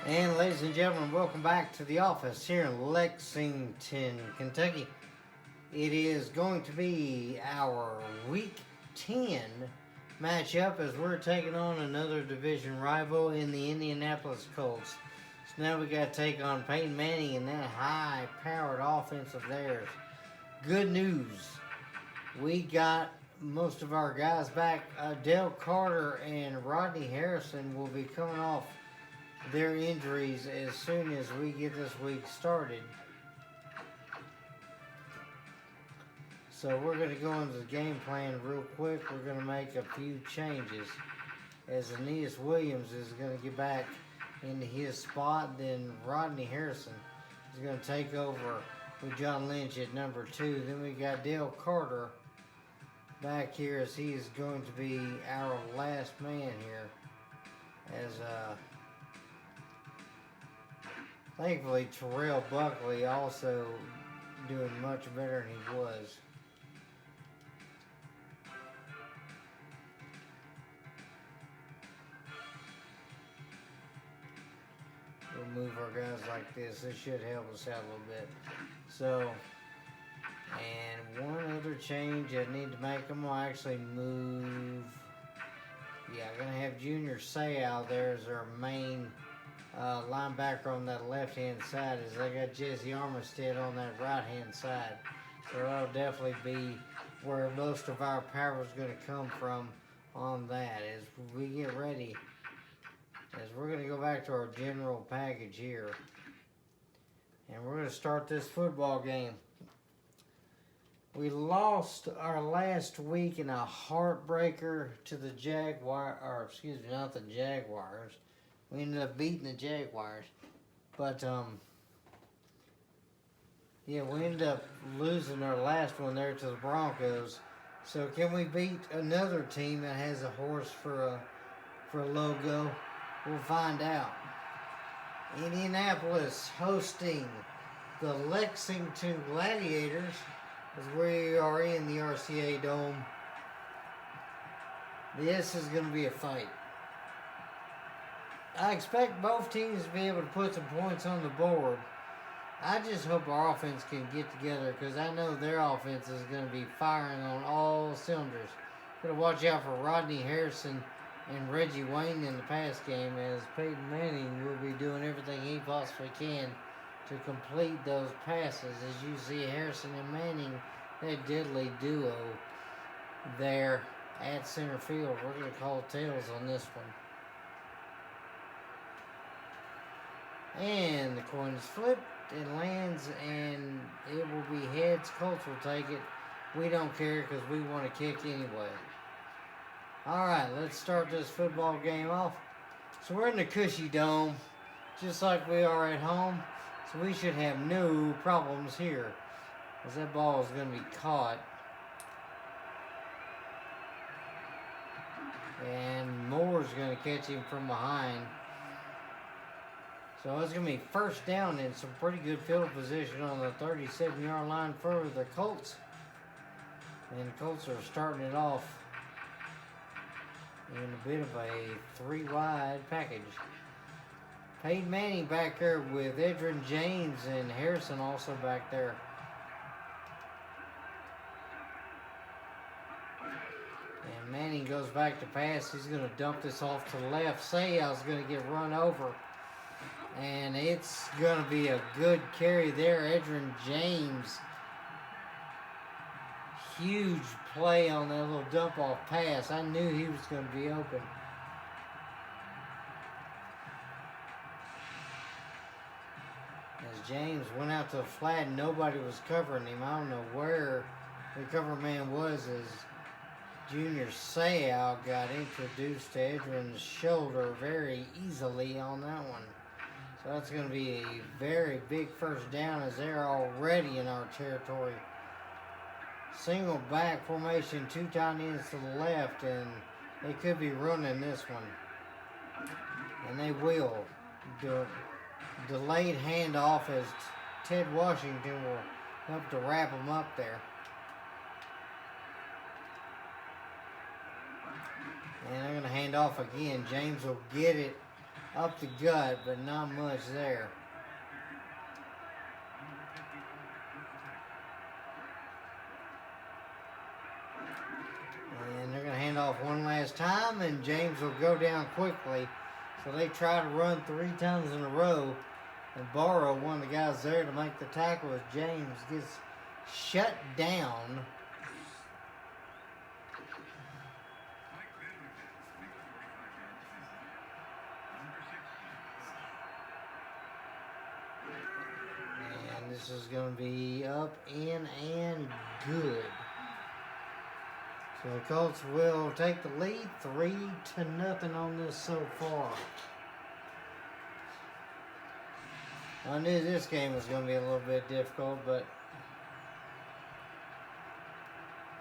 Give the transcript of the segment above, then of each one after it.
And ladies and gentlemen, welcome back to the office here in Lexington, Kentucky. It is going to be our Week 10 matchup as we're taking on another division rival in the Indianapolis Colts. So now we got to take on Peyton Manning and that high-powered offense of theirs. Good news, we got most of our guys back. Dale Carter and Rodney Harrison will be coming off their injuries as soon as we get this week started. So we're going to go into the game plan real quick. We're going to make a few changes as Aeneas Williams is going to get back into his spot. Then Rodney Harrison is going to take over with John Lynch at number 2. Then we got Dale Carter back here as he is going to be our last man here. As thankfully Terrell Buckley also doing much better than he was. We'll move our guys like this. This should help us out a little bit. So, and one other change I need to make. I'm going to actually move. Yeah, I'm going to have Junior Seau there as our main linebacker on that left-hand side, as I got Jesse Armistead on that right-hand side. So that'll definitely be where most of our power is going to come from on that as we get ready. As we're going to go back to our general package here. And we're going to start this football game. We lost our last week in a heartbreaker to the not the Jaguars. We ended up beating the Jaguars. But, yeah, we ended up losing our last one there to the Broncos. So can we beat another team that has a horse for a logo? We'll find out. Indianapolis hosting the Lexington Gladiators as we are in the RCA Dome. This is going to be a fight. I expect both teams to be able to put some points on the board. I just hope our offense can get together because I know their offense is going to be firing on all cylinders. Got to watch out for Rodney Harrison and Reggie Wayne in the pass game, as Peyton Manning will be doing everything he possibly can to complete those passes. As you see Harrison and Manning, that deadly duo there at center field. We're going to call tails on this one. And the coin is flipped. It lands and it will be heads. Colts will take it. We don't care because we want to kick anyway. Alright, let's start this football game off. So we're in the cushy dome, just like we are at home. So we should have no problems here, as that ball is going to be caught. And Moore's going to catch him from behind. So it's going to be first down in some pretty good field position on the 37-yard line for the Colts. And the Colts are starting it off in a bit of a 3-wide package. Peyton Manning back there with Edgerrin James and Harrison also back there. And Manning goes back to pass. He's going to dump this off to the left. Seau's going to get run over. And it's going to be a good carry there. Edgerrin James. Huge play on that little dump-off pass. I knew he was going to be open. As James went out to the flat and nobody was covering him. I don't know where the cover man was as Junior Seau got introduced to Edgerrin's shoulder very easily on that one. So that's going to be a very big first down as they're already in our territory. Single back formation, 2 tight ends to the left, and they could be running this one. And they will. Delayed handoff as Ted Washington will help to wrap them up there. And they're going to hand off again. James will get it up the gut, but not much there. And they're going to hand off one last time, and James will go down quickly. So they try to run 3 times in a row and borrow one of the guys there to make the tackle as James gets shut down. And this is going to be up, in, and good. So the Colts will take the lead 3-0 on this so far. I knew this game was going to be a little bit difficult, but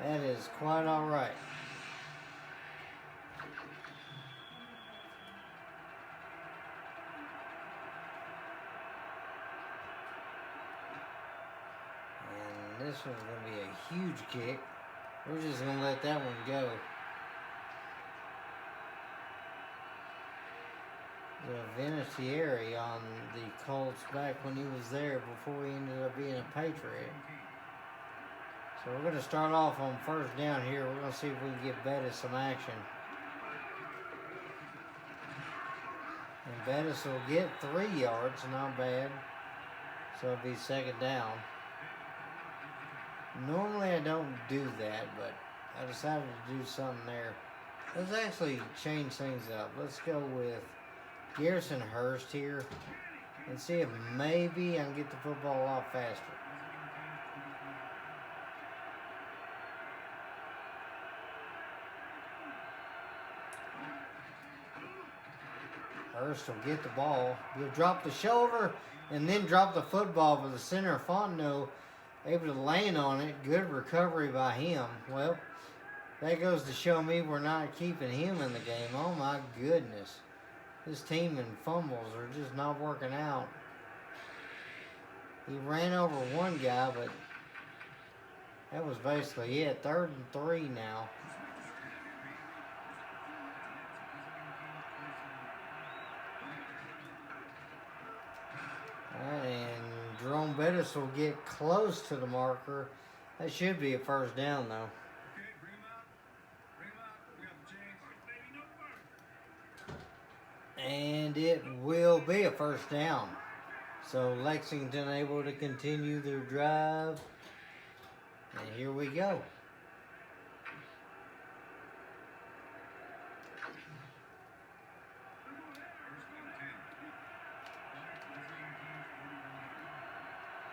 that is quite all right. And this one's going to be a huge kick. We're just going to let that one go. The Vinatieri on the Colts back when he was there before he ended up being a Patriot. So we're going to start off on first down here. We're going to see if we can get Bettis some action. And Bettis will get 3 yards, not bad. So it'll be second down. Normally I don't do that, but I decided to do something there. Let's actually change things up. Let's go with Garrison Hurst here and see if maybe I can get the football a lot faster. Hurst will get the ball. He'll drop the shoulder and then drop the football, but the center Fontenot able to land on it. Good recovery by him. Well, that goes to show me we're not keeping him in the game. Oh my goodness. This team in fumbles are just not working out. He ran over one guy, but that was basically it. 3rd and 3 now. And Jerome Bettis will get close to the marker. That should be a first down, though. And it will be a first down. So Lexington able to continue their drive. And here we go.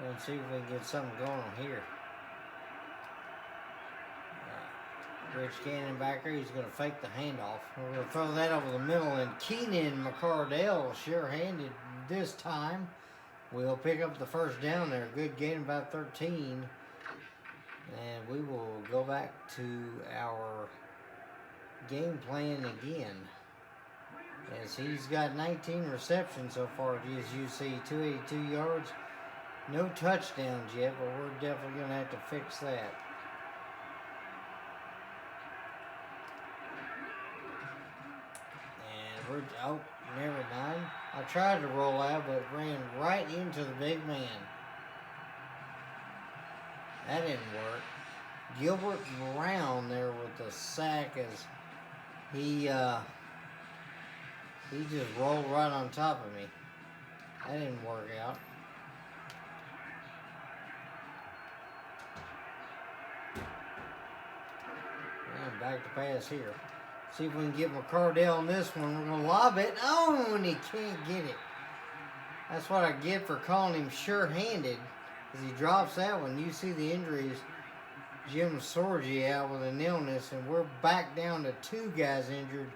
Let's see if we can get something going on here. Rich Cannon backer, he's going to fake the handoff. We're going to throw that over the middle, and Keenan McCardell, sure-handed this time, will pick up the first down there. Good gain, about 13. And we will go back to our game plan again. As he's got 19 receptions so far at UC, 282 yards. No touchdowns yet, but we're definitely going to have to fix that. And we're, oh, never mind. I tried to roll out, but ran right into the big man. That didn't work. Gilbert Brown there with the sack as he just rolled right on top of me. That didn't work out. And back to pass here. See if we can get McCardell on this one. We're going to lob it. Oh, and he can't get it. That's what I get for calling him sure-handed. As he drops that one, you see the injuries. Jim Sorgi out with an illness, and we're back down to 2 guys injured.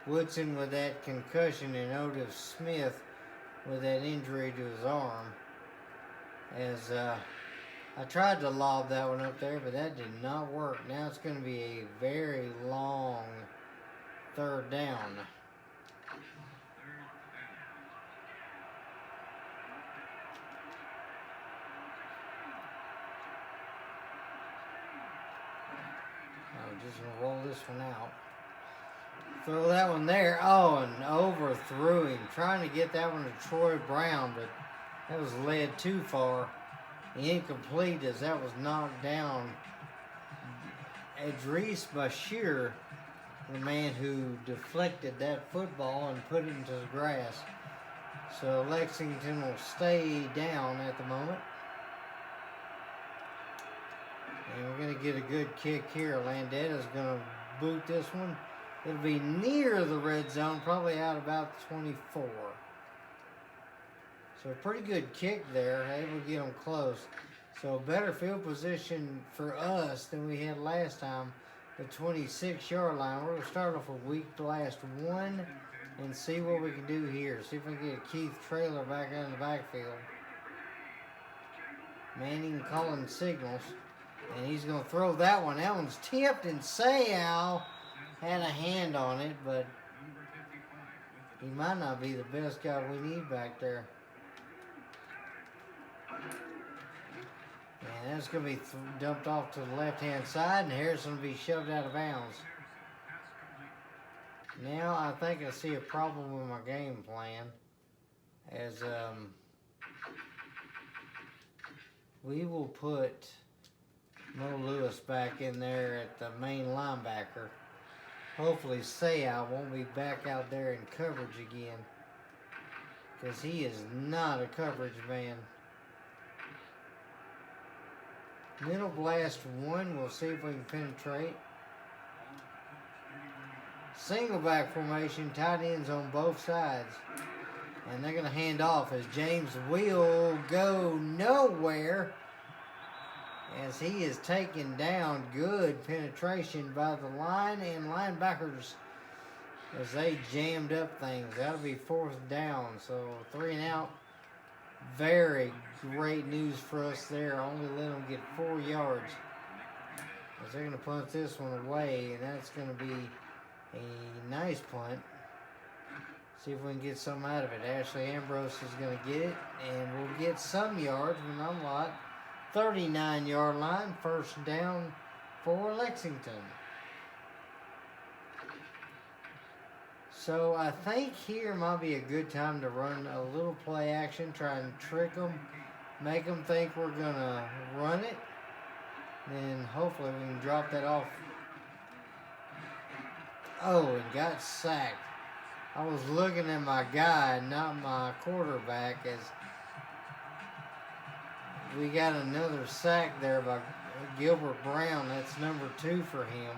Woodson with that concussion, and Otis Smith with that injury to his arm. As I tried to lob that one up there, but that did not work. Now it's going to be a very long 3rd down. I'm just going to roll this one out. Throw that one there. Oh, and overthrew him. Trying to get that one to Troy Brown, but that was led too far. Incomplete as that was knocked down. Idris Bashir, the man who deflected that football and put it into the grass. So Lexington will stay down at the moment. And we're going to get a good kick here. Landetta's going to boot this one. It'll be near the red zone, probably out about 24. So a pretty good kick there, able to get them close. So better field position for us than we had last time, the 26-yard line. We're going to start off a weak blast one and see what we can do here. See if we can get Keith Traylor back out in the backfield. Manning calling signals. And he's going to throw that one. That one's tipped, and Sayal had a hand on it, but he might not be the best guy we need back there. And that's going to be dumped off to the left-hand side, and Harrison will be shoved out of bounds. Now I think I see a problem with my game plan, as we will put Mo Lewis back in there at the main linebacker. Hopefully Sayal won't be back out there in coverage again, because he is not a coverage man. Middle blast one, we'll see if we can penetrate. Single back formation, tight ends on both sides. And they're going to hand off as James will go nowhere, as he is taken down. Good penetration by the line and linebackers as they jammed up things. That'll be fourth down, so 3 and out. Very great news for us there. Only let them get 4 yards, as they're going to punt this one away, and that's going to be a nice punt. See if we can get something out of it. Ashley Ambrose is going to get it, and we'll get some yards, but not a lot. 39-yard line, first down for Lexington. So I think here might be a good time to run a little play action, try and trick them, make them think we're going to run it. Then hopefully we can drop that off. Oh, and got sacked. I was looking at my guy, not my quarterback, as we got another sack there by Gilbert Brown. That's number 2 for him.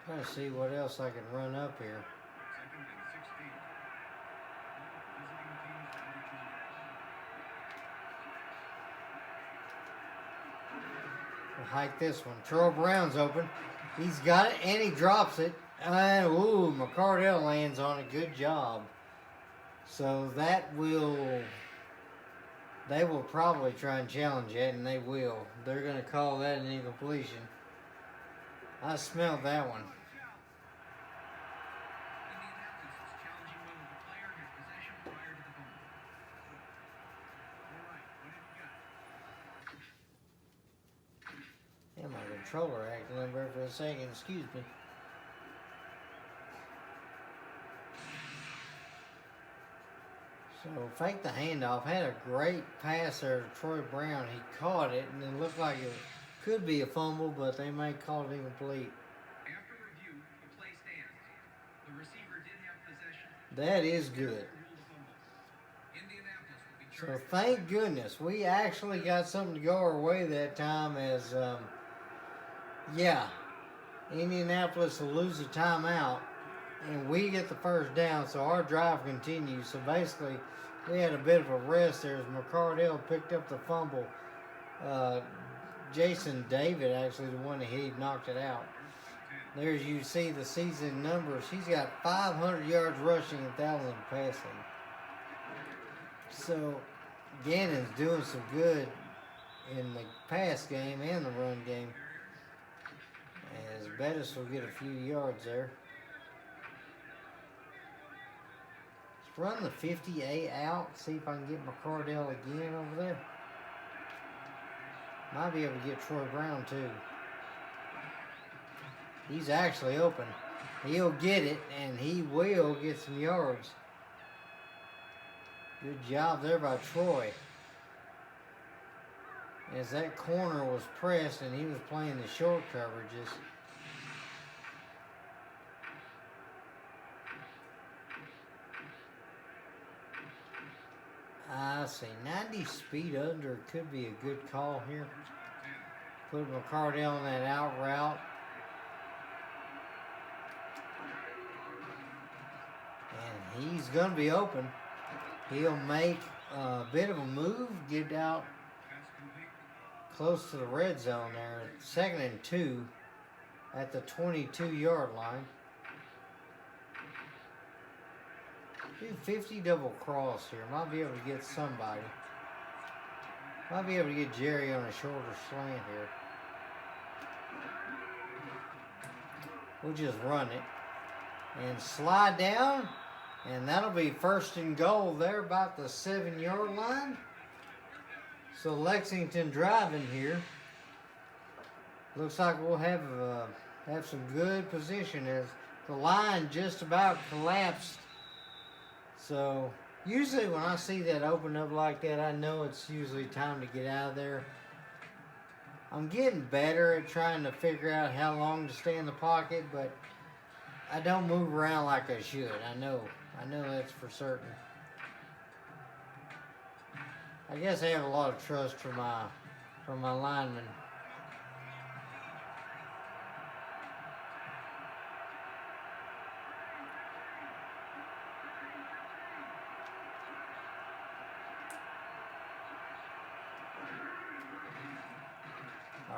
Trying to see what else I can run up here. We'll hike this one. Troy Brown's open. He's got it, and he drops it. Ooh, McCardell lands on it. Good job. So that will... They will probably try and challenge it, and they will. They're going to call that an incompletion. I smelled that one. Yeah, my controller acting up there for a second. Excuse me. So fake the handoff. Had a great pass there to Troy Brown. He caught it, and it looked like it could be a fumble, but they may call it incomplete. After review, the play stands. The receiver did have possession. That is good. So thank goodness we actually got something to go our way that time, as Indianapolis will lose a timeout and we get the first down, so our drive continues. So basically we had a bit of a rest there as McCardell picked up the fumble. Jason David, actually the one that he knocked it out. There's, you see the season numbers. He's got 500 yards rushing and 1,000 passing. So Gannon's doing some good in the pass game and the run game, as Bettis will get a few yards there. run the 58 out. See if I can get McCardell again over there. Might be able to get Troy Brown too. He's actually open. He'll get it, and he will get some yards. Good job there by Troy. As that corner was pressed and he was playing the short coverages. I see. 90 speed under could be a good call here. Put McCardell on that out route. And he's going to be open. He'll make a bit of a move, get out close to the red zone there. 2nd and 2 at the 22-yard line. Do 50 double cross here. Might be able to get somebody. Might be able to get Jerry on a shorter slant here. We'll just run it. And slide down. And that'll be 1st and goal there about the 7-yard line. So Lexington driving here. Looks like we'll have some good position as the line just about collapsed. So usually when I see that open up like that, I know it's usually time to get out of there. I'm getting better at trying to figure out how long to stay in the pocket, but I don't move around like I should. I know that's for certain. I guess I have a lot of trust for my linemen.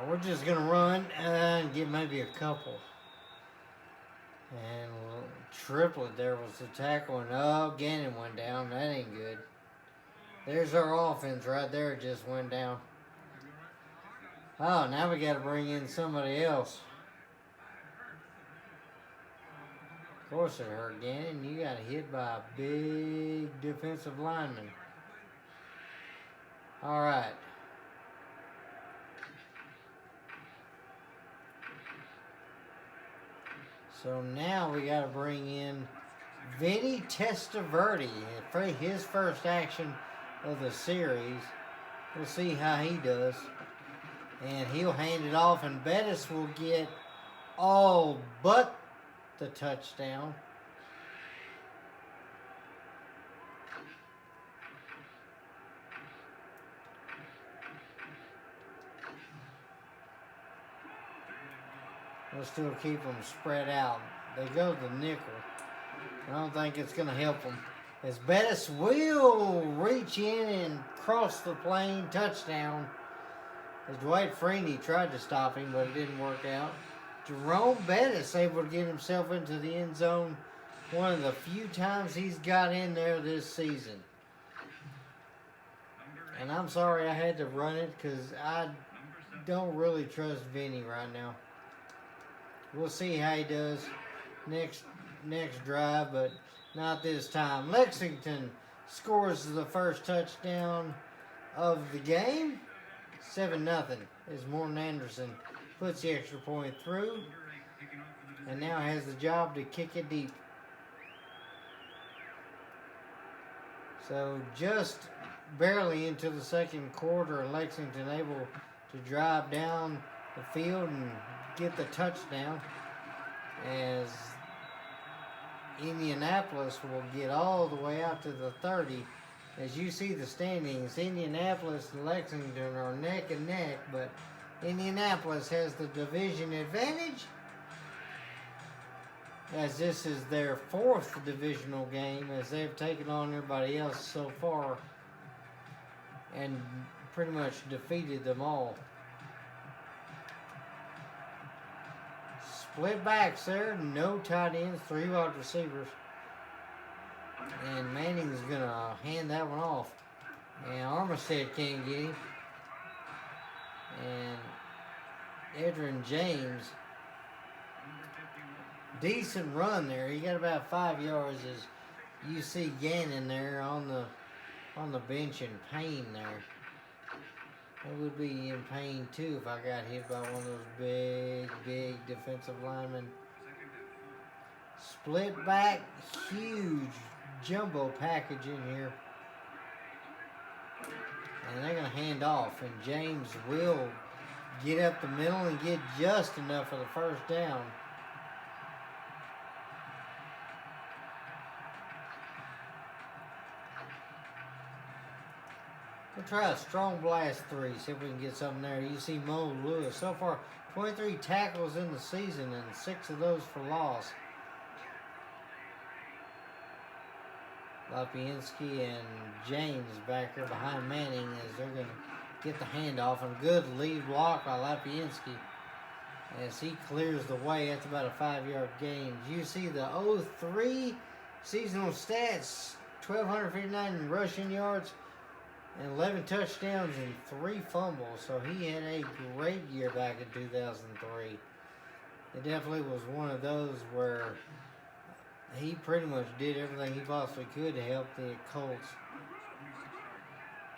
We're just going to run and get maybe a couple. And triplet there was the tackle. And oh, Gannon went down. That ain't good. There's our offense right there. It just went down. Oh, now we got to bring in somebody else. Of course it hurt, Gannon. You got hit by a big defensive lineman. All right. So now we got to bring in Vinny Testaverde for his first action of the series. We'll see how he does. And he'll hand it off, and Bettis will get all but the touchdown. We'll still keep them spread out. They go to the nickel. I don't think it's going to help them. As Bettis will reach in and cross the plane, touchdown. As Dwight Freeney tried to stop him, but it didn't work out. Jerome Bettis able to get himself into the end zone one of the few times he's got in there this season. And I'm sorry I had to run it because I don't really trust Vinny right now. We'll see how he does next drive, but not this time. Lexington scores the first touchdown of the game. 7-0 as Morton Anderson puts the extra point through and now has the job to kick it deep. So just barely into the second quarter, Lexington able to drive down the field and get the touchdown, as Indianapolis will get all the way out to the 30. As you see the standings, Indianapolis and Lexington are neck and neck, but Indianapolis has the division advantage, as this is their 4th divisional game, as they've taken on everybody else so far and pretty much defeated them all. Split backs there, no tight ends, 3 wide receivers. And Manning's going to hand that one off. And Armistead can't get him. And Edrin James, decent run there. He got about 5 yards as you see Gannon there on the bench in pain there. I would be in pain too if I got hit by one of those big defensive linemen. Split back, huge jumbo package in here. And they're going to hand off. And James will get up the middle and get just enough for the first down. We'll try a strong blast 3, see if we can get something there. You see Mo Lewis. So far, 23 tackles in the season and 6 of those for loss. Lapiansky and James back here behind Manning as they're going to get the handoff. And good lead block by Lapiansky as he clears the way. That's about a 5-yard gain. You see the 03 seasonal stats, 1,259 rushing yards and 11 touchdowns and 3 fumbles. So he had a great year back in 2003. It definitely was one of those where he pretty much did everything he possibly could to help the Colts.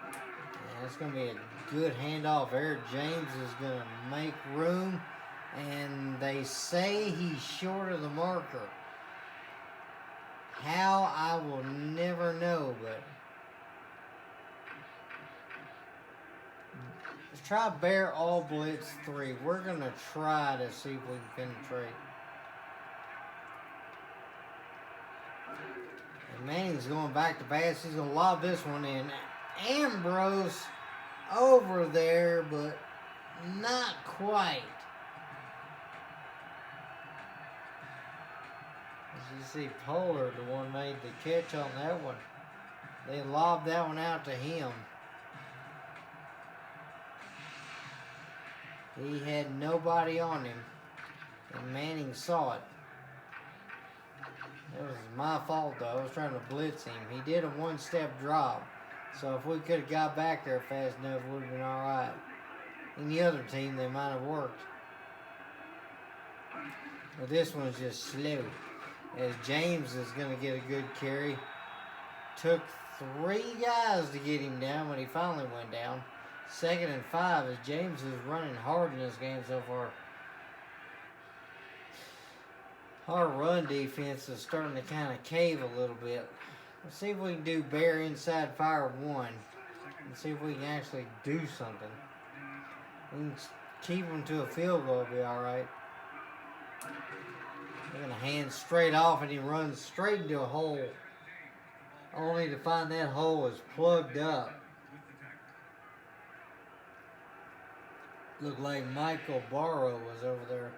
And it's going to be a good handoff. Eric James is going to make room. And they say he's short of the marker. How, I will never know, but let's try Bear all blitz 3. We're going to try to see if we can penetrate. And Manning's going back to pass. He's going to lob this one in. Ambrose over there, but not quite. As you see, Pollard, the one made the catch on that one. They lobbed that one out to him. He had nobody on him, and Manning saw it. It was my fault, though. I was trying to blitz him. He did a one-step drop, so if we could have got back there fast enough, it would have been all right. In the other team, they might have worked. But this one's just slow. As James is going to get a good carry. Took 3 guys to get him down when he finally went down. 2nd and 5 as James is running hard in this game so far. Our run defense is starting to kind of cave a little bit. Let's see if we can do Bear inside fire 1. And see if we can actually do something. We can keep them to a field goal, it'll be alright. They're going to hand straight off and he runs straight into a hole. Only to find that hole is plugged up. Looked like Michael Barrow was over there.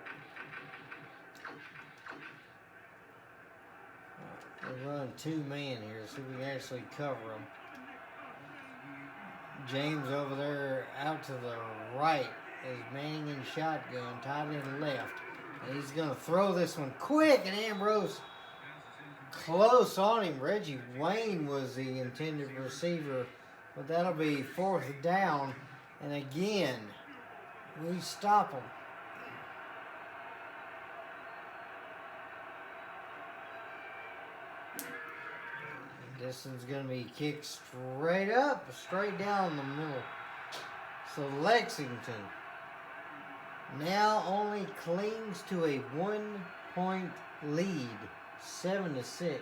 We're running 2-man here, so we can actually cover them. James over there out to the right is Manning in shotgun, tight end left. And he's going to throw this one quick, and Ambrose close on him. Reggie Wayne was the intended receiver, but that'll be 4th down. And again, we stop him. This one's going to be kicked straight up, straight down the middle. So Lexington now only clings to a 1-point lead, 7-6.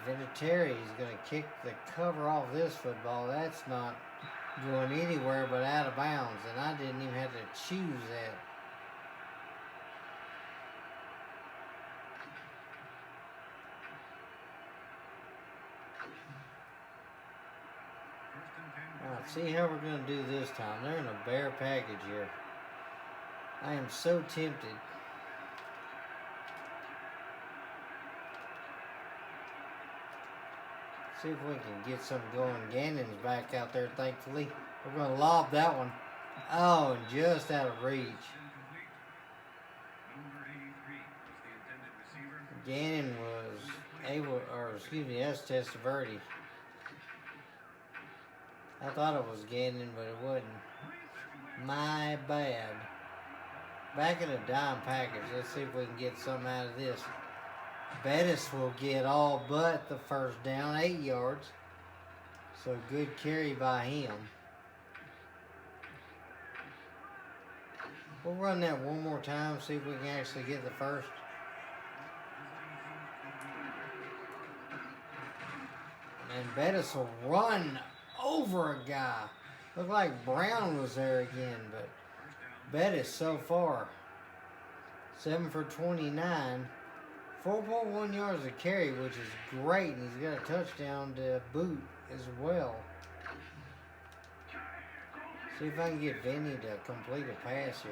Vinatieri is going to kick the cover off this football. That's not going anywhere but out of bounds, and I didn't even have to choose that. Alright, see how we're going to do this time. They're in a Bear package here. I am so tempted. See if we can get something going. Gannon's back out there, thankfully. We're going to lob that one. Oh, and just out of reach. Gannon was able, that's Testaverde. I thought it was Gannon, but it wasn't. My bad. Back in the dime package. Let's see if we can get something out of this. Bettis will get all but the first down, 8 yards. So good carry by him. We'll run that one more time, see if we can actually get the first. And Bettis will run over a guy. Looked like Brown was there again, but Bettis so far, 7 for 29. 4.1 yards a carry, which is great, and he's got a touchdown to boot as well. See if I can get Vinny to complete a pass here.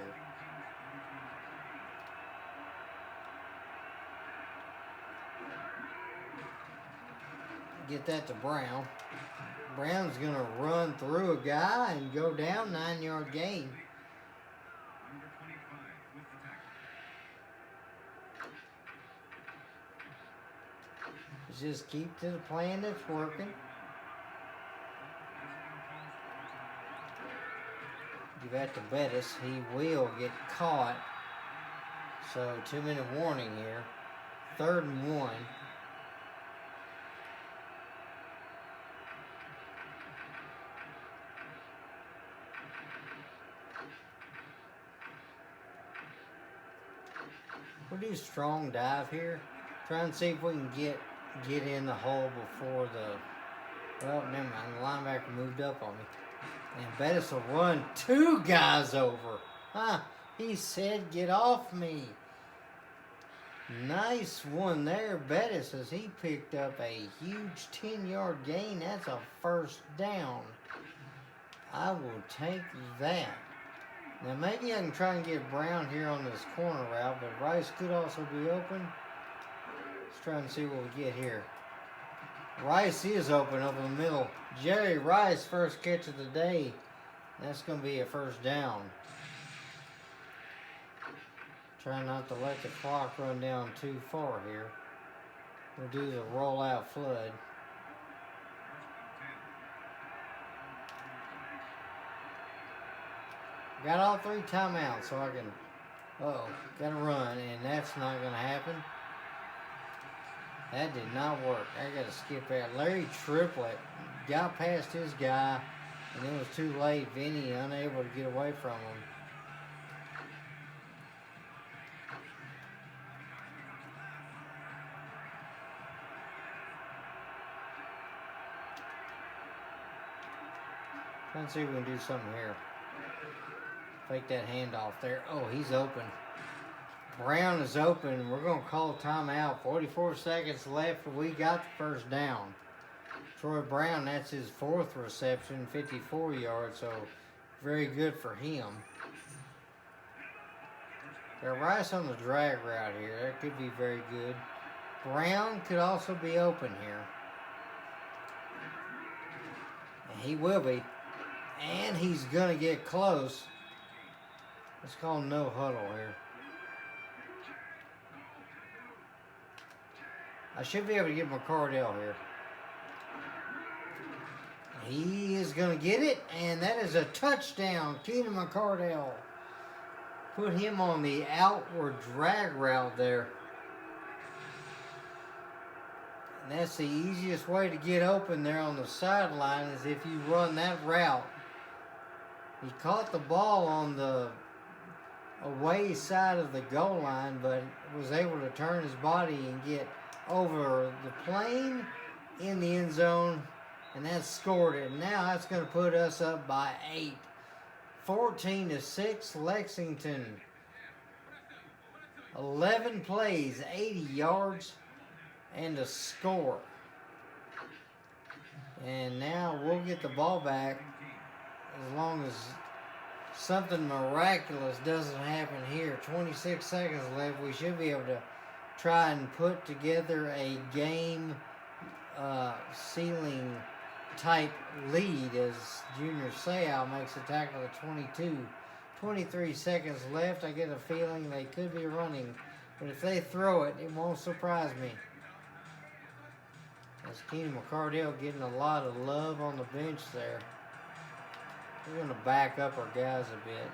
Get that to Brown. Brown's going to run through a guy and go down, 9-yard gain. Number 25 with the tackle. Just keep to the plan that's working. Give that to Bettis. He will get caught. So 2-minute warning here. 3rd and 1. We'll do strong dive here. Try and see if we can get in the hole before the... Well, never mind. The linebacker moved up on me. And Bettis will run 2 guys over. Huh? He said, get off me. Nice one there, Bettis, as he picked up a huge 10-yard gain. That's a first down. I will take that. Now, maybe I can try and get Brown here on this corner route, but Rice could also be open. Let's try and see what we get here. Rice is open over the middle. Jerry Rice, first catch of the day. That's going to be a first down. Try not to let the clock run down too far here. We'll do the rollout flood. Got all 3 timeouts, so I can... gotta run, and that's not going to happen. That did not work. I got to skip that. Larry Triplett got past his guy, and it was too late. Vinny unable to get away from him. Let's see if we can do something here. Fake that handoff there. Oh, he's open. Brown is open. We're going to call timeout. 44 seconds left. We got the first down. Troy Brown, that's his 4th reception, 54 yards, so very good for him. Got Rice on the drag route here. That could be very good. Brown could also be open here. And he will be. And he's going to get close. Let's call no huddle here. I should be able to get McCardell here. He is going to get it, and that is a touchdown. Keenan McCardell. Put him on the outward drag route there. And that's the easiest way to get open there on the sideline is if you run that route. He caught the ball on the away side of the goal line, but was able to turn his body and get over the plane in the end zone, and that scored it. Now that's going to put us up by 8. 14-6, Lexington. 11 plays, 80 yards, and a score. And now we'll get the ball back as long as something miraculous doesn't happen here. 26 seconds left. We should be able to try and put together a game ceiling type lead as Junior Seau makes a tackle at 22. 23 seconds left. I get a feeling they could be running, but if they throw it, it won't surprise me. That's Keenan McCardell getting a lot of love on the bench there. We're going to back up our guys a bit.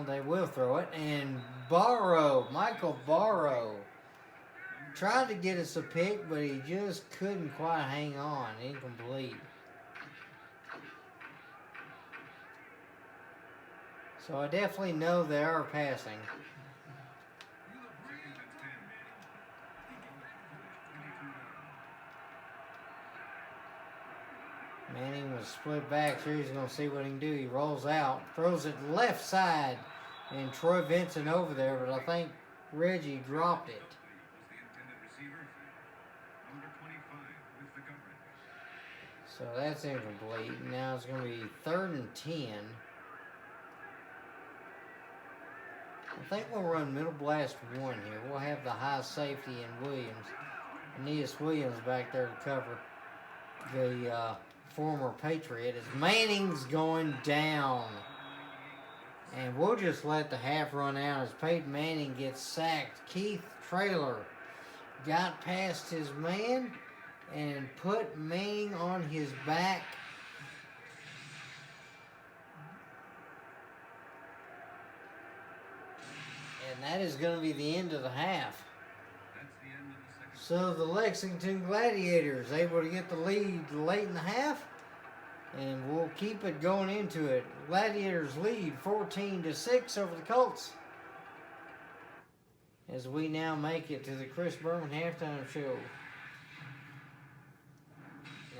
They will throw it. And Michael Barrow, tried to get us a pick, but he just couldn't quite hang on. Incomplete. So I definitely know they are passing. Manning was split back here. He's going to see what he can do. He rolls out, throws it left side, and Troy Vincent over there, but I think Reggie dropped it. So that's incomplete. Now it's going to be 3rd and 10. I think we'll run middle blast 1 here. We'll have the high safety in Williams. Aeneas Williams back there to cover the former Patriot as Manning's going down. And we'll just let the half run out as Peyton Manning gets sacked. Keith Traylor got past his man and put Manning on his back. And that is going to be the end of the half. So the Lexington Gladiators able to get the lead late in the half. And we'll keep it going into it. Gladiators lead 14-6 over the Colts. As we now make it to the Chris Berman halftime show.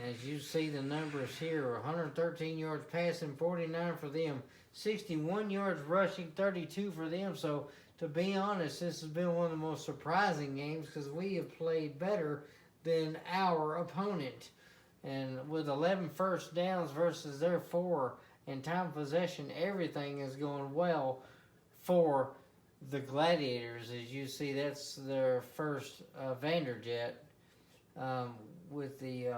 As you see the numbers here, 113 yards passing, 49 for them. 61 yards rushing, 32 for them. So, to be honest, this has been one of the most surprising games because we have played better than our opponent. And with 11 first downs versus their 4 and time of possession, everything is going well for the Gladiators. As you see, that's their first Vanderjet with the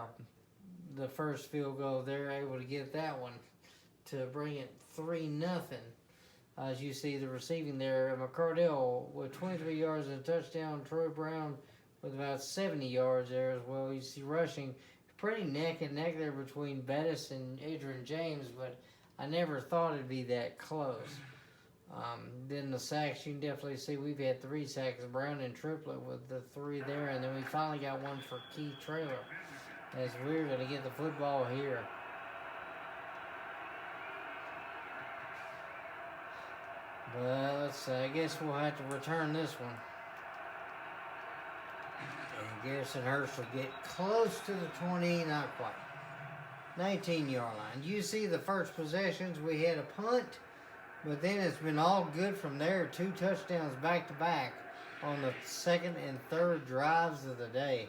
first field goal. They're able to get that one to bring it 3-0. As you see the receiving there, McCardell with 23 yards and a touchdown. Troy Brown with about 70 yards there as well. You see rushing, pretty neck and neck there between Bettis and Adrian James, but I never thought it'd be that close. Then the sacks, you can definitely see we've had 3 sacks. Brown and Triplet with the 3 there, and then we finally got one for Keith Traylor as we're going to get the football here. But I guess we'll have to return this one. And Garrison Hurst will get close to the 20, not quite. 19-yard line. You see the first possessions, we had a punt, but then it's been all good from there. 2 touchdowns back-to-back on the 2nd and 3rd drives of the day.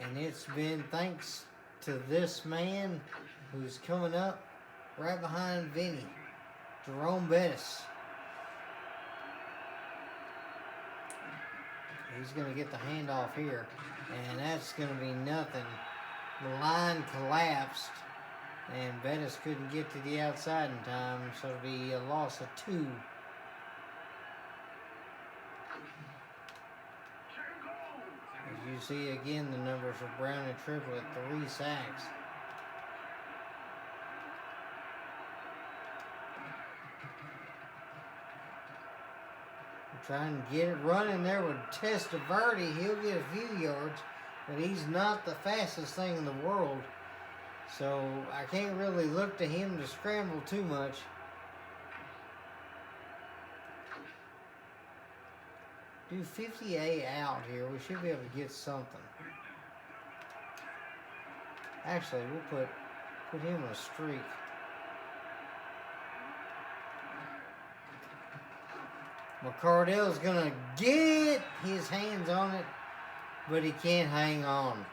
And it's been thanks to this man who's coming up right behind Vinny, Jerome Bettis. He's going to get the handoff here, and that's going to be nothing. The line collapsed, and Bettis couldn't get to the outside in time, so it'll be a loss of 2. As you see again, the numbers for Brown and Triplet, 3 sacks. Trying to get it running there with Testaverde. He'll get a few yards, but he's not the fastest thing in the world. So I can't really look to him to scramble too much. Do 58 out here. We should be able to get something. Actually, we'll put him in a streak. McCardell's going to get his hands on it, but he can't hang on.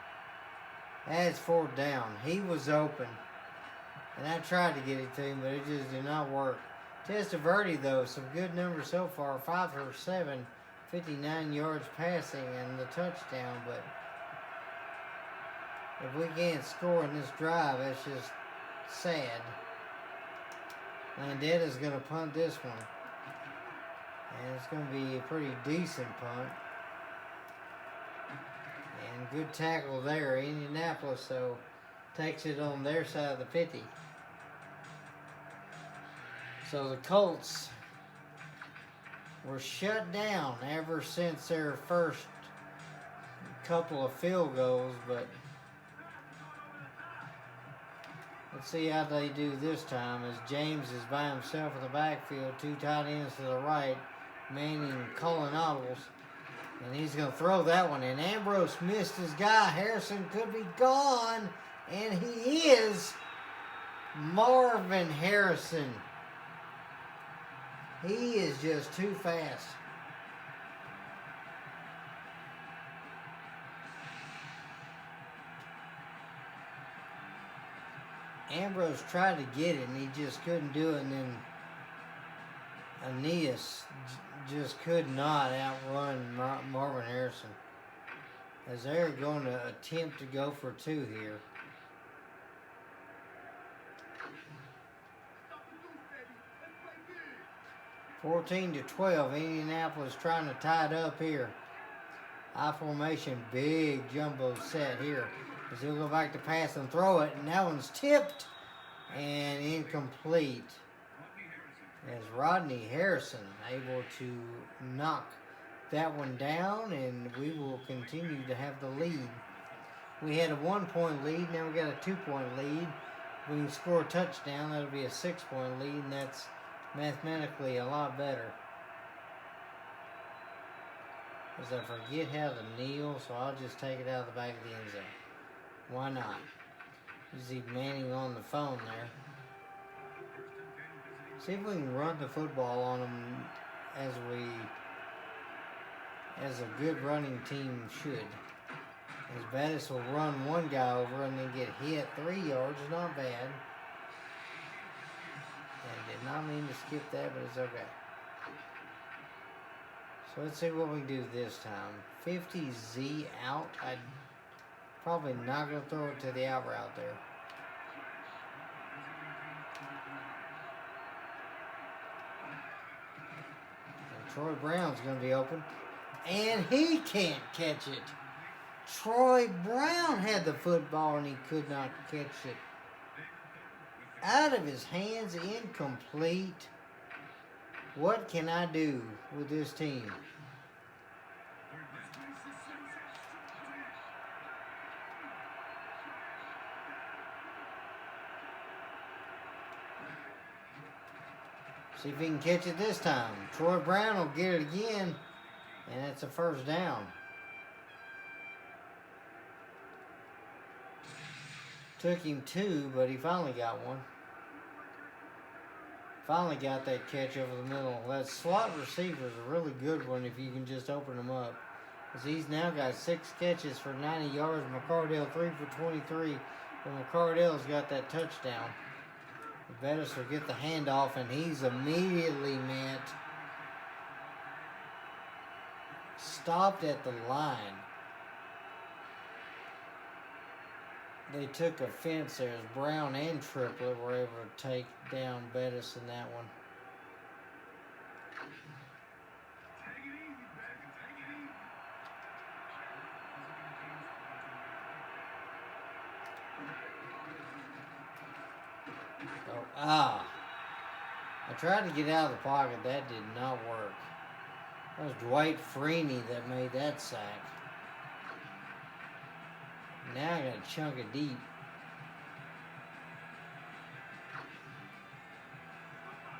That's 4th down. He was open, and I tried to get it to him, but it just did not work. Testaverde, though, some good numbers so far. 5 for 7, 59 yards passing, and the touchdown. But if we can't score in this drive, that's just sad. Landetta's going to punt this one. And it's going to be a pretty decent punt. And And good tackle there. Indianapolis, so takes it on their side of the 50. So the Colts were shut down ever since their first couple of field goals, but let's see how they do this time as James is by himself in the backfield, 2 tight ends to the right, Manning and Colin Audibles. And he's going to throw that one in. Ambrose missed his guy. Harrison could be gone. And he is. Marvin Harrison. He is just too fast. Ambrose tried to get it and he just couldn't do it. And then Aeneas just could not outrun Marvin Harrison, as they're going to attempt to go for 2 here. $14 to 12. Indianapolis trying to tie it up here. I formation, big jumbo set here. As he'll go back to pass and throw it, and that one's tipped and incomplete. As Rodney Harrison able to knock that one down, and we will continue to have the lead. We had a 1-point lead, now we got a 2-point lead. We can score a touchdown, that'll be a 6-point lead, and that's mathematically a lot better. As I forget how to kneel, so I'll just take it out of the back of the end zone. Why not? You see Manning on the phone there. See if we can run the football on them as a good running team should. As Bettis will run one guy over and then get hit 3 yards, not bad. I did not mean to skip that, but it's okay. So let's see what we can do this time. 50Z out. I'm probably not going to throw it to the out route there. Troy Brown's going to be open. And he can't catch it. Troy Brown had the football and he could not catch it. Out of his hands, incomplete. What can I do with this team? See if he can catch it this time. Troy Brown will get it again, and it's a first down. Took him 2, but he finally got one. Finally got that catch over the middle. That slot receiver is a really good one if you can just open them up. Because he's now got 6 catches for 90 yards. McCardell 3 for 23. But McCardell's got that touchdown. Bettis will get the handoff, and he's immediately met. Stopped at the line. They took offense there as Brown and Triplett were able to take down Bettis in that one. I tried to get out of the pocket. That did not work. That was Dwight Freeney that made that sack. Now I got to chunk it deep.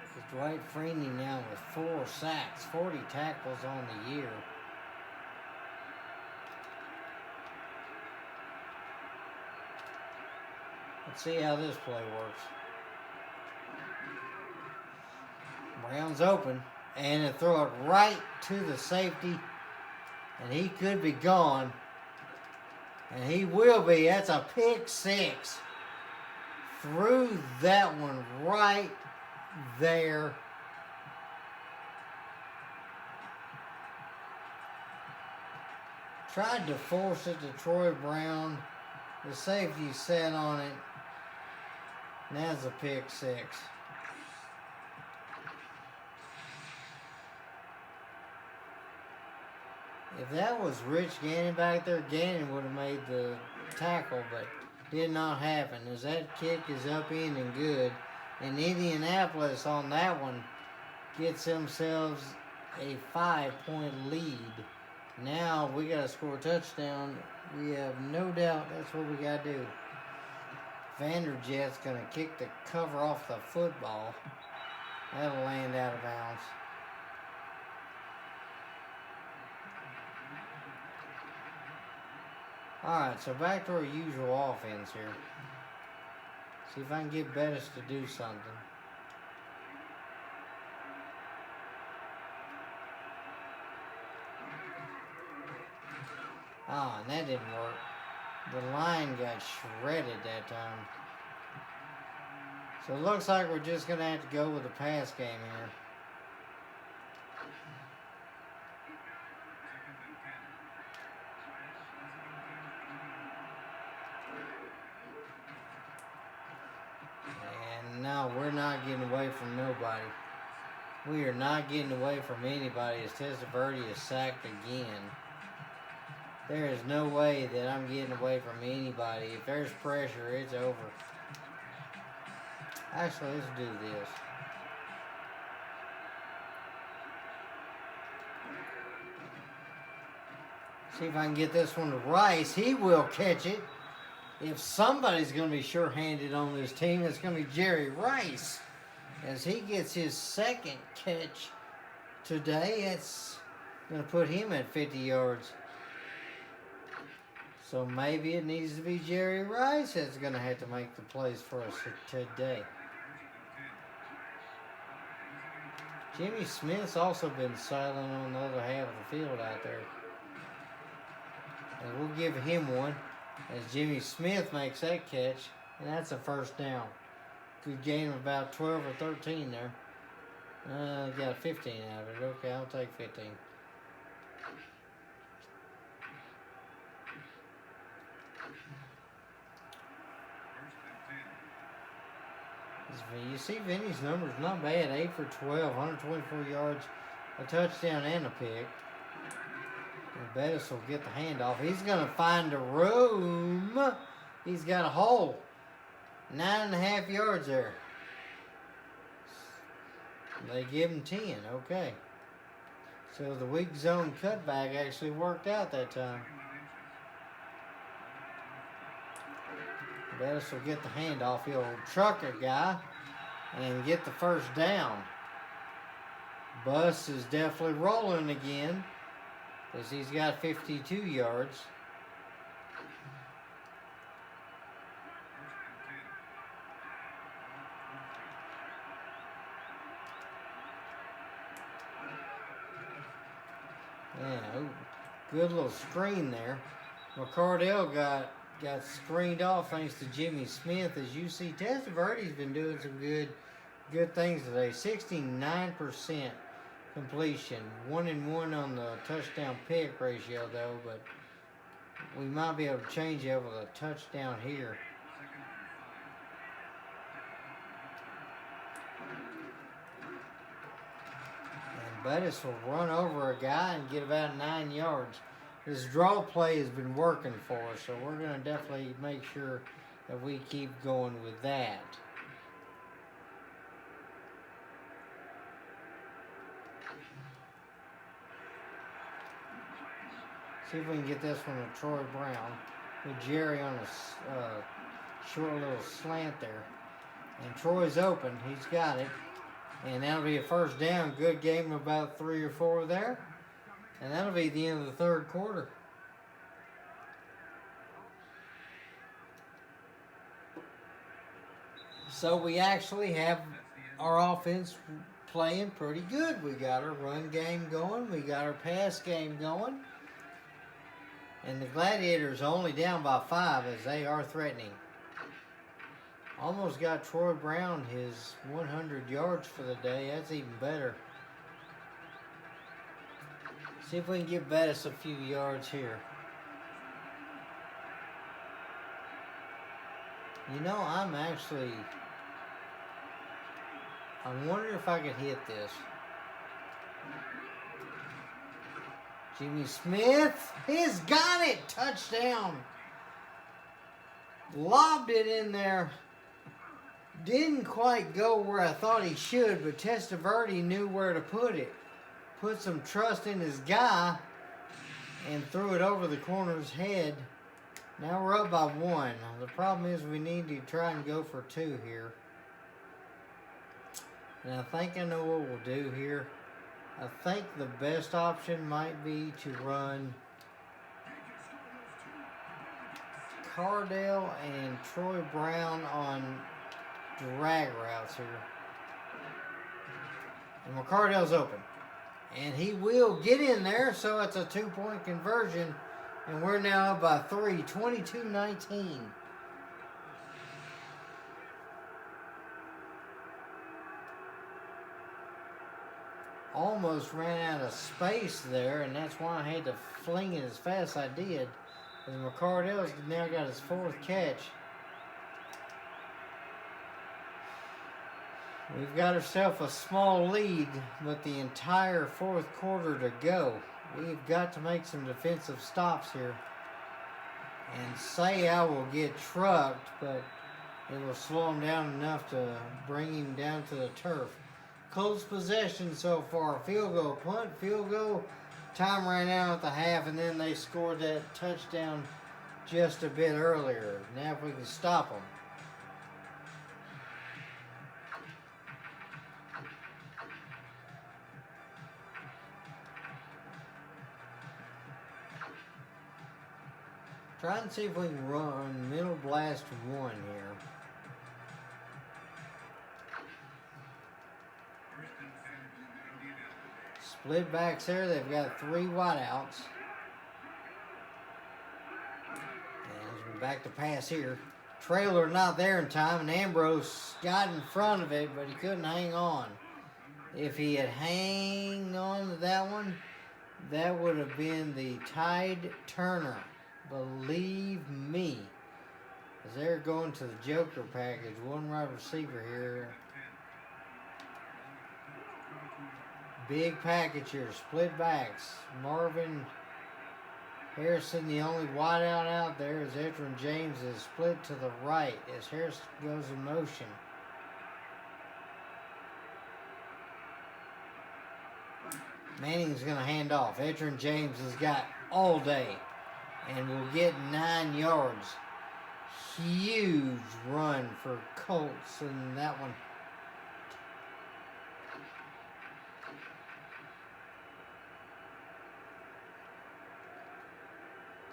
It's Dwight Freeney now with 4 sacks, 40 tackles on the year. Let's see how this play works. Brown's open, and they throw it right to the safety, and he could be gone, and he will be. That's a pick 6. Threw that one right there. Tried to force it to Troy Brown. The safety sat on it. And that's a pick 6. If that was Rich Gannon back there, Gannon would have made the tackle, but did not happen, as that kick is up in and good. And Indianapolis on that one gets themselves a 5-point lead. Now we got to score a touchdown. We have no doubt that's what we got to do. Vanderjet's going to kick the cover off the football. That'll land out of bounds. Alright, so back to our usual offense here. See if I can get Bettis to do something. Ah, and that didn't work. The line got shredded that time. So it looks like we're just going to have to go with a pass game here. And no, we're not getting away from nobody. We are not getting away from anybody as Testaverde is sacked again. There is no way that I'm getting away from anybody. If there's pressure, it's over. Actually, let's do this. See if I can get this one to Rice. He will catch it. If somebody's going to be sure-handed on this team, it's going to be Jerry Rice. As he gets his second catch today, it's going to put him at 50 yards. So maybe it needs to be Jerry Rice that's going to have to make the plays for us today. Jimmy Smith's also been silent on the other half of the field out there. And we'll give him one as Jimmy Smith makes that catch. And that's a first down. Good gain of about 12 or 13 there. Got 15 out of it. Okay, I'll take 15. You see Vinny's numbers not bad. 8 for 12, 124 yards, a touchdown and a pick. And Bettis will get the handoff. He's going to find a room. He's got a hole. 9.5 yards there. They give him 10. Okay. So the weak zone cutback actually worked out that time. Bettis will get the handoff. He'll truck a guy and get the first down. Bus is definitely rolling again because he's got 52 yards. Yeah, good little screen there. McCardell got screened off thanks to Jimmy Smith. As you see, Testaverde's been doing some good things today. 69% completion. 1-1 on the touchdown pick ratio though, but we might be able to change it with a touchdown here. And Bettis will run over a guy and get about 9 yards. This draw play has been working for us, so we're going to definitely make sure that we keep going with that. See if we can get this one to Troy Brown with Jerry on a short little slant there. And Troy's open. He's got it. And that'll be a first down. Good game of about 3 or 4 there. And that'll be the end of the third quarter. So we actually have our offense playing pretty good. We got our run game going. We got our pass game going. And the Gladiators are only down by 5 as they are threatening. Almost got Troy Brown his 100 yards for the day. That's even better. See if we can give Bettis a few yards here. You know, I wonder if I could hit this. Jimmy Smith, he's got it! Touchdown! Lobbed it in there. Didn't quite go where I thought he should, but Testaverde knew where to put it. Put some trust in his guy and threw it over the corner's head. Now we're up by 1. The problem is we need to try and go for 2 here. And I think I know what we'll do here. I think the best option might be to run Cardell and Troy Brown on drag routes here. And McCardell's open. And he will get in there, so it's a 2-point conversion. And we're now up by 3, 22-19. Almost ran out of space there, and that's why I had to fling it as fast as I did. And McCardell's now got his 4th catch. We've got ourselves a small lead, but the entire 4th quarter to go. We've got to make some defensive stops here. And Sayal will get trucked, but it will slow him down enough to bring him down to the turf. Colts possession so far. Field goal, punt, field goal. Time ran out at the half, and then they scored that touchdown just a bit earlier. Now if we can stop them. Try and see if we can run middle blast 1 here. Split backs there. They've got 3 wideouts. And back to pass here. Trailer not there in time, and Ambrose got in front of it, but he couldn't hang on. If he had hang on to that one, that would have been the Tide Turner. Believe me. As they're going to the Joker package. 1 wide receiver here. Big package here. Split backs. Marvin Harrison, the only wideout out there, as Edrin James is split to the right as Harrison goes in motion. Manning's going to hand off. Edrin James has got all day and will get 9 yards. Huge run for Colts in that one.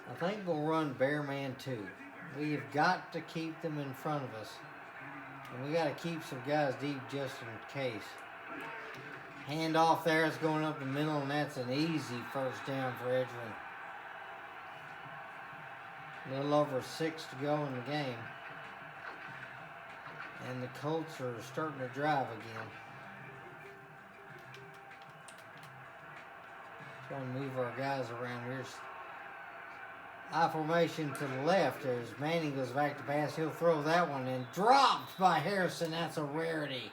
I think we'll run Bear Man 2. We've got to keep them in front of us. And we got to keep some guys deep just in case. Hand off there, it's going up the middle, and that's an easy first down for Edrin. A little over 6 to go in the game. And the Colts are starting to drive again. Trying to move our guys around here. I formation to the left as Manning goes back to pass. He'll throw that one and dropped by Harrison. That's a rarity.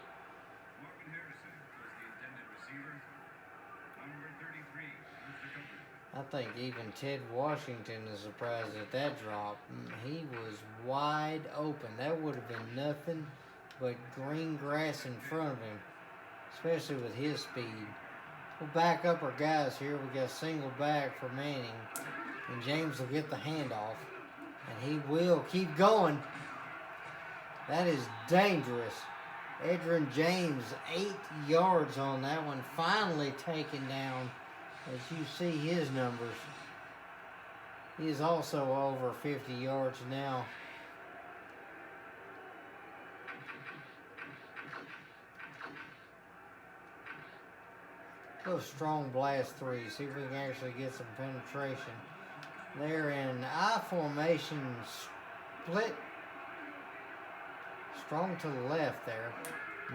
I think even Ted Washington is surprised at that drop. He was wide open. That would have been nothing but green grass in front of him, especially with his speed. We'll back up our guys here. We got a single back for Manning. And James will get the handoff. And he will keep going. That is dangerous. Edrin James, 8 yards on that one. Finally taken down. As you see his numbers. He is also over 50 yards now. Go strong blast 3. See if we can actually get some penetration. They're in I formation, split. Strong to the left there.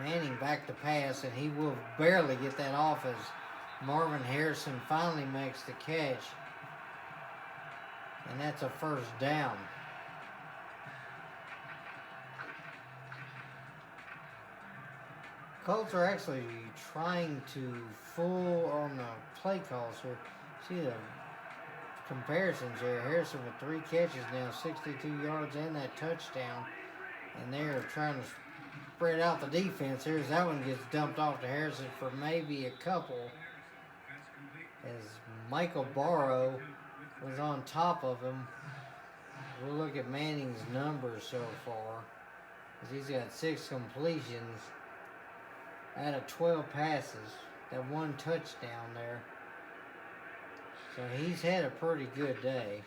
Manning back to pass, and he will barely get that off as Marvin Harrison finally makes the catch. And that's a first down. Colts are actually trying to full on the play calls here. See the comparisons here. Harrison with 3 catches now, 62 yards and that touchdown. And they're trying to spread out the defense here as that one gets dumped off to Harrison for maybe a couple. As Michael Barrow was on top of him. We'll look at Manning's numbers so far. As he's got 6 completions out of 12 passes. That 1 touchdown there. So he's had a pretty good day.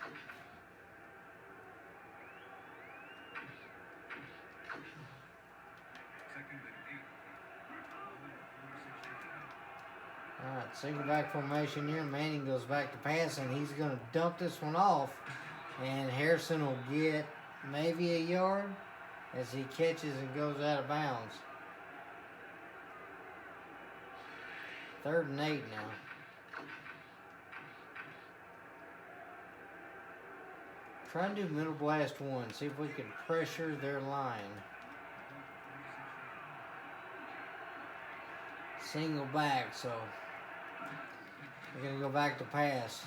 Alright, single back formation here. Manning goes back to pass, and he's going to dump this one off. And Harrison will get maybe a yard as he catches and goes out of bounds. 3rd and 8 now. Try and do middle blast 1. See if we can pressure their line. Single back, so we're going to go back to pass.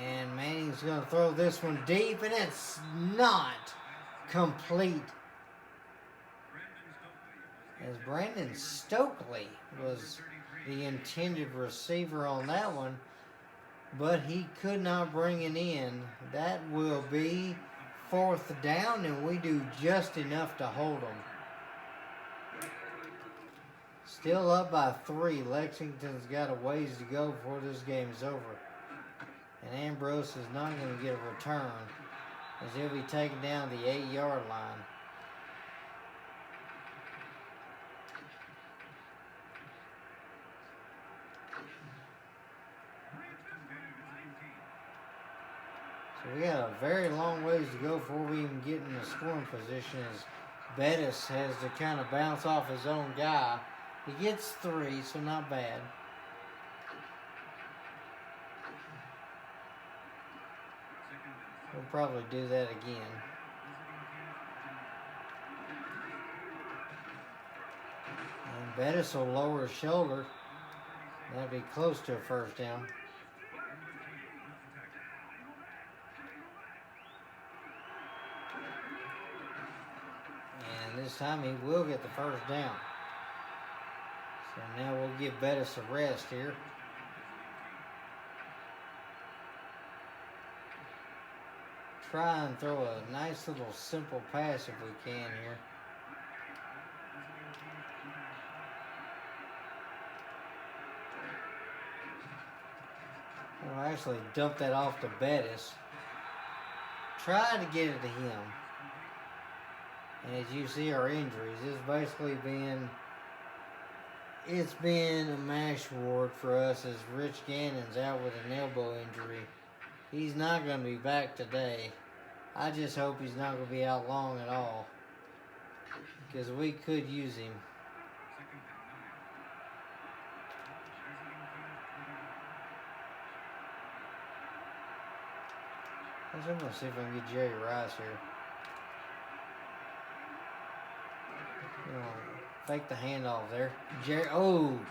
And Manning's going to throw this one deep, and it's not complete. As Brandon Stokely was the intended receiver on that one, but he could not bring it in. That will be 4th down, and we do just enough to hold them. Still up by 3. Lexington's got a ways to go before this game is over. And Ambrose is not going to get a return as he'll be taken down the 8-yard line. So we got a very long ways to go before we even get in the scoring position as Bettis has to kind of bounce off his own guy. He gets 3, so not bad. We'll probably do that again. And Bettis will lower his shoulder. That'll be close to a 1st down. And this time he will get the 1st down. So now we'll give Bettis a rest here. Try and throw a nice little simple pass if we can here. We'll actually dump that off to Bettis. Try to get it to him. And as you see our injuries, it's been a mash ward for us as Rich Gannon's out with an elbow injury. He's not going to be back today. I just hope he's not going to be out long at all, because we could use him. I'm going to see if I can get Jerry Rice here. Fake the handoff there. Jerry,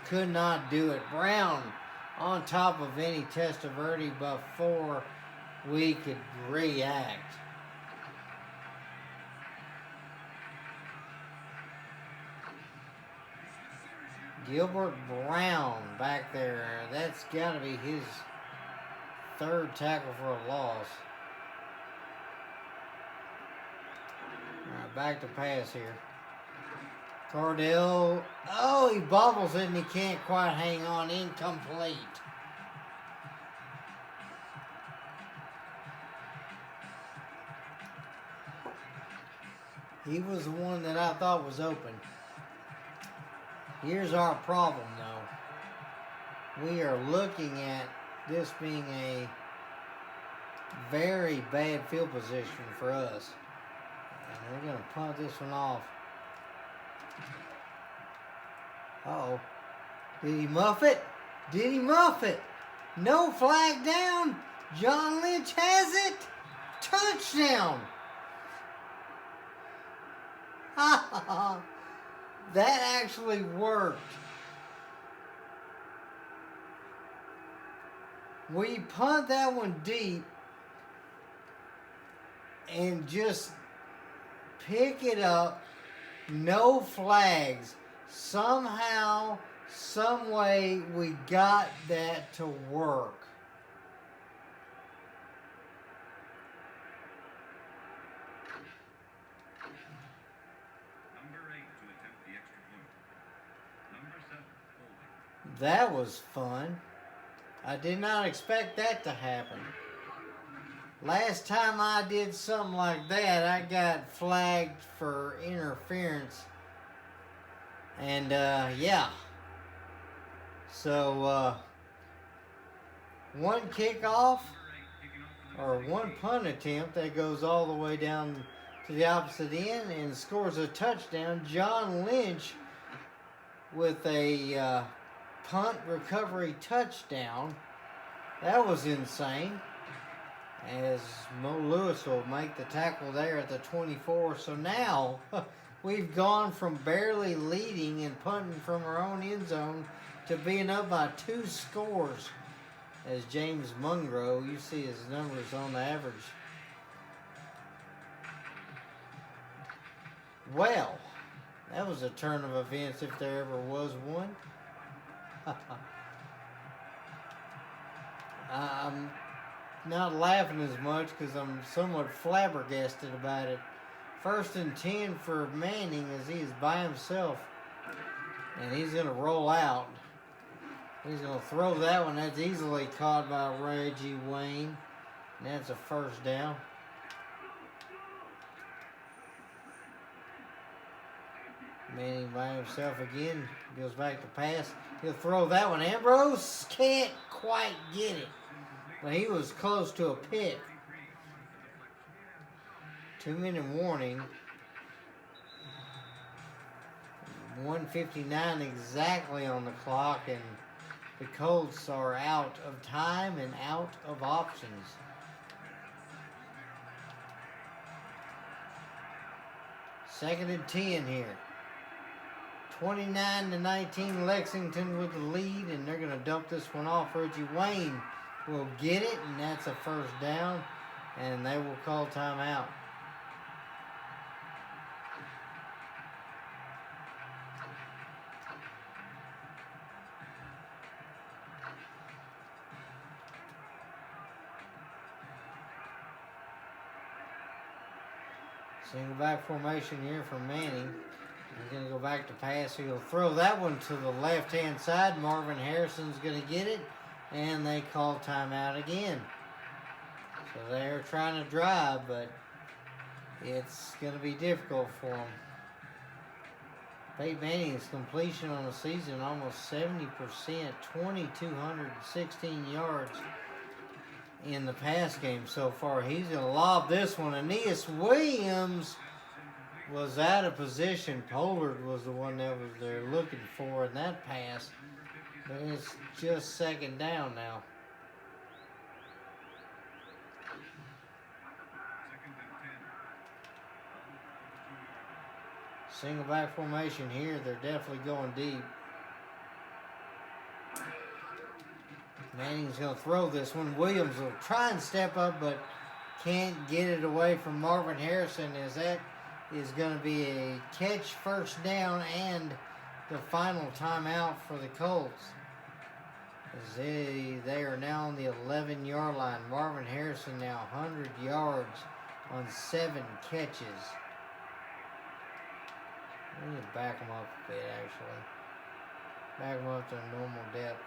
could not do it. Brown on top of any Testaverde before we could react. Gilbert Brown back there. That's got to be his 3rd tackle for a loss. All right, back to pass here. Cardell, he bobbles it and he can't quite hang on. Incomplete. He was the one that I thought was open. Here's our problem, though. We are looking at this being a very bad field position for us. And we're going to punt this one off. Uh-oh. Did he muff it? Did he muff it? No flag down. John Lynch has it. Touchdown. That actually worked. We punt that one deep and just pick it up. No flags. Somehow, some way, we got that to work. Number 8 to attempt the extra point. Number 7, holding. That was fun. I did not expect that to happen. Last time I did something like that, I got flagged for interference. And, yeah. So, one kickoff, or one punt attempt that goes all the way down to the opposite end and scores a touchdown. John Lynch with a punt recovery touchdown. That was insane. As Mo Lewis will make the tackle there at the 24. So now we've gone from barely leading and punting from our own end zone to being up by 2 scores. As James Munro, you see his numbers on the average. Well, that was a turn of events if there ever was one. I'm not laughing as much because I'm somewhat flabbergasted about it. 1st and 10 for Manning as he is by himself. And he's going to roll out. He's going to throw that one. That's easily caught by Reggie Wayne. And that's a 1st down. Manning by himself again. Goes back to pass. He'll throw that one. Ambrose can't quite get it. But he was close to a pick. 2-minute warning. 1:59 exactly on the clock, and the Colts are out of time and out of options. Second and 10 here. 29-19 Lexington with the lead, and they're going to dump this one off. Reggie Wayne will get it, and that's a 1st down, and they will call timeout. Single back formation here for Manning. He's going to go back to pass. He'll throw that one to the left-hand side. Marvin Harrison's going to get it. And they call timeout again. So they're trying to drive, but it's going to be difficult for them. Peyton Manning's completion on the season almost 70%, 2,216 yards in the pass game so far. He's going to lob this one. Aeneas Williams was out of position. Pollard was the one that was there looking for in that pass. But it's just 2nd down now. Single back formation here. They're definitely going deep. Manning's going to throw this one. Williams will try and step up, but can't get it away from Marvin Harrison, as that is going to be a catch, 1st down, and the final timeout for the Colts. As they are now on the 11-yard line. Marvin Harrison now 100 yards on 7 catches. We need to back him up a bit, actually. Back him up to a normal depth.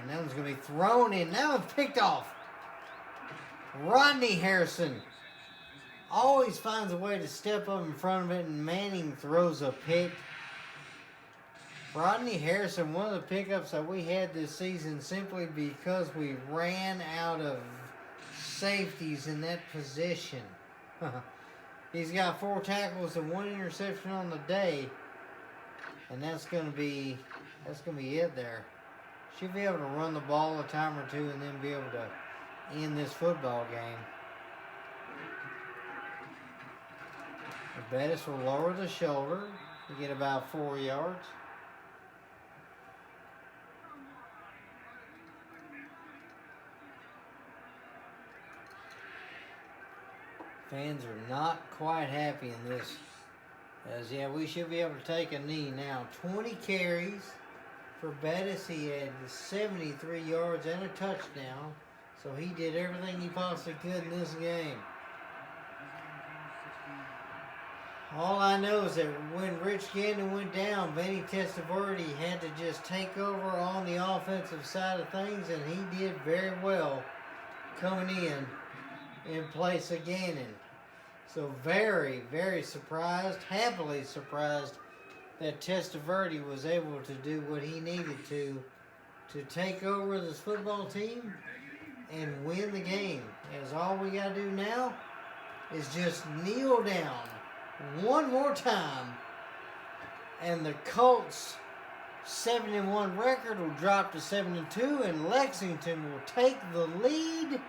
And that one's going to be thrown in. That one's picked off. Rodney Harrison always finds a way to step up in front of it, and Manning throws a pick. Rodney Harrison, one of the pickups that we had this season simply because we ran out of safeties in that position. He's got 4 tackles and 1 interception on the day, and that's gonna be it there. Should be able to run the ball a time or two and then be able to end this football game. Bettis will lower the shoulder to get about 4 yards. Fans are not quite happy in this. As yeah, we should be able to take a knee now. 20 carries for Bettis. He had 73 yards and a touchdown. So he did everything he possibly could in this game. All I know is that when Rich Gannon went down, Vinny Testaverde had to just take over on the offensive side of things, and he did very well coming in place of Gannon. So very, very surprised, happily surprised that Testaverde was able to do what he needed to take over this football team and win the game. As all we got to do now is just kneel down one more time, and the Colts' 7-1 record will drop to 7-2, and Lexington will take the lead.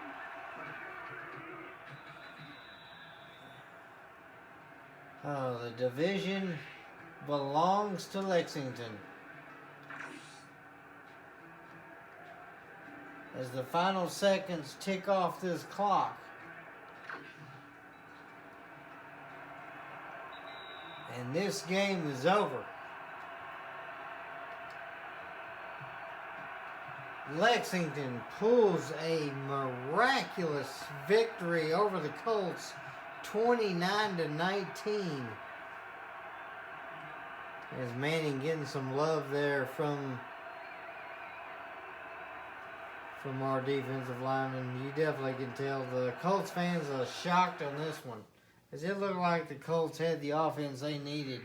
Oh, the division belongs to Lexington. As the final seconds tick off this clock, and this game is over. Lexington pulls a miraculous victory over the Colts, 29-19. As Manning getting some love there from our defensive lineman. You definitely can tell the Colts fans are shocked on this one, as it looked like the Colts had the offense they needed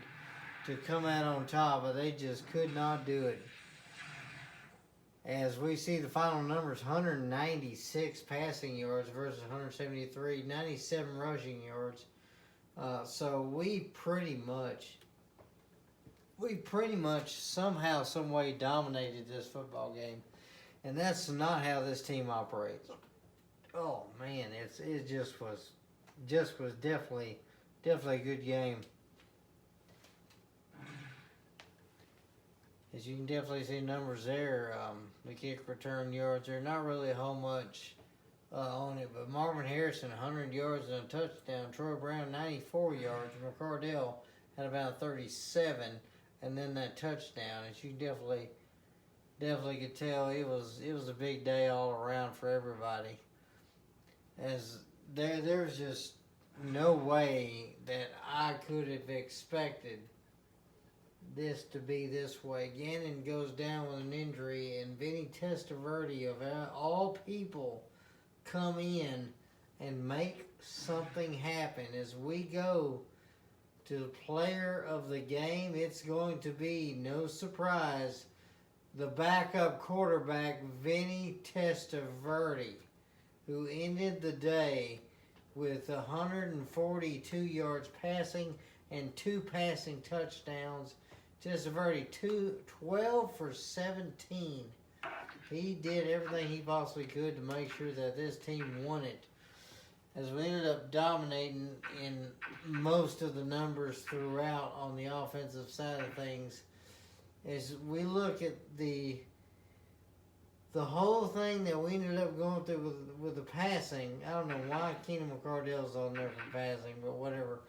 to come out on top, but they just could not do it. As we see the final numbers, 196 passing yards versus 173, 97 rushing yards. So we pretty much somehow, some way dominated this football game. And that's not how this team operates. Oh man, it just was definitely a good game. As you can definitely see numbers there, the kick return yards are not really a whole much on it, but Marvin Harrison 100 yards and a touchdown. Troy Brown 94 yards. McCardell had about 37, and then that touchdown. As you definitely could tell, it was a big day all around for everybody. As there's just no way that I could have expected this to be this way. Gannon goes down with an injury, and Vinny Testaverde, of all people, come in and make something happen. As we go to the player of the game, it's going to be, no surprise, the backup quarterback, Vinny Testaverde, who ended the day with 142 yards passing and 2 passing touchdowns. Testaverde 12 for 17. He did everything he possibly could to make sure that this team won it. As we ended up dominating in most of the numbers throughout on the offensive side of things. As we look at the whole thing that we ended up going through with the passing, I don't know why Keenan McCardell's on there for passing, but whatever.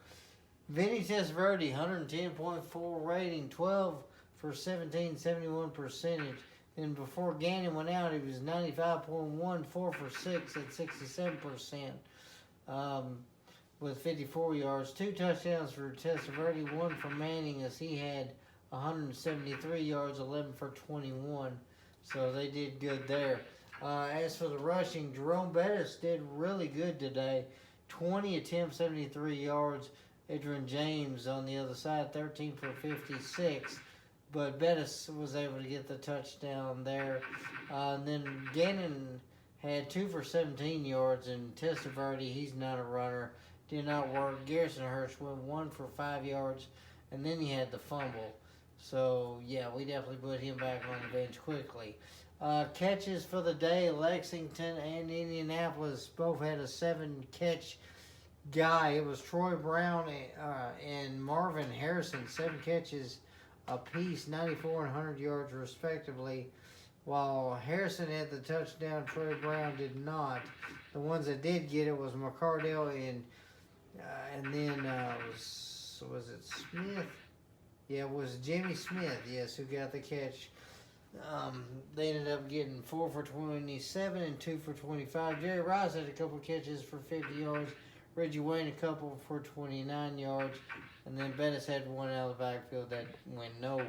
Vinny Testaverde, 110.4 rating, 12 for 17, 71%. And before Gannon went out, he was 95.1, 4 for 6 at 67%, with 54 yards. 2 touchdowns for Testaverde, 1 for Manning, as he had 173 yards, 11 for 21. So they did good there. As for the rushing, Jerome Bettis did really good today. 20 attempts, 73 yards. Adrian James on the other side, 13 for 56. But Bettis was able to get the touchdown there. And then Gannon had 2 for 17 yards. And Testaverde, he's not a runner, did not work. Garrison Hurst went 1 for 5 yards. And then he had the fumble. So, yeah, we definitely put him back on the bench quickly. Catches for the day, Lexington and Indianapolis both had a 7-catch guy. It was Troy Brown and Marvin Harrison, 7 catches apiece, 94 and 100 yards respectively. While Harrison had the touchdown, Troy Brown did not. The ones that did get it was McCardell and And then was it Smith? Yeah, it was Jimmy Smith, yes, who got the catch. They ended up getting 4 for 27 and 2 for 25. Jerry Rice had a couple catches for 50 yards. Reggie Wayne a couple for 29 yards. And then Bettis had one out of the backfield that went nowhere.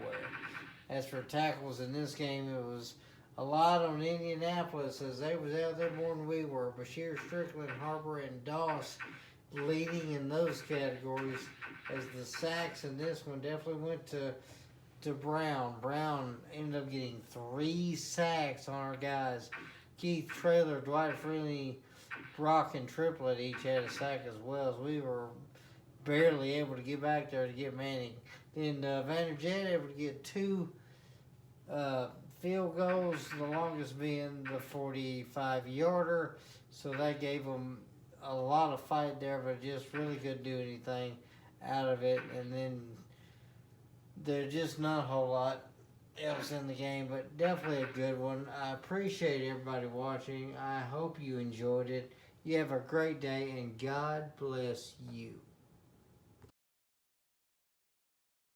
As for tackles in this game, it was a lot on Indianapolis as they was out there more than we were. Bashir, Strickland, Harper, and Doss leading in those categories, as the sacks in this one definitely went to Brown. Brown ended up getting 3 sacks on our guys. Keith Traylor, Dwight Freeney, Brock, and Triplett each had a sack as well, as we were barely able to get back there to get Manning. Then Vanderjagt able to get 2 field goals, the longest being the 45-yarder. So that gave them a lot of fight there, but just really couldn't do anything out of it. And then there's just not a whole lot else in the game, but definitely a good one. I appreciate everybody watching. I hope you enjoyed it. You have a great day, and God bless you.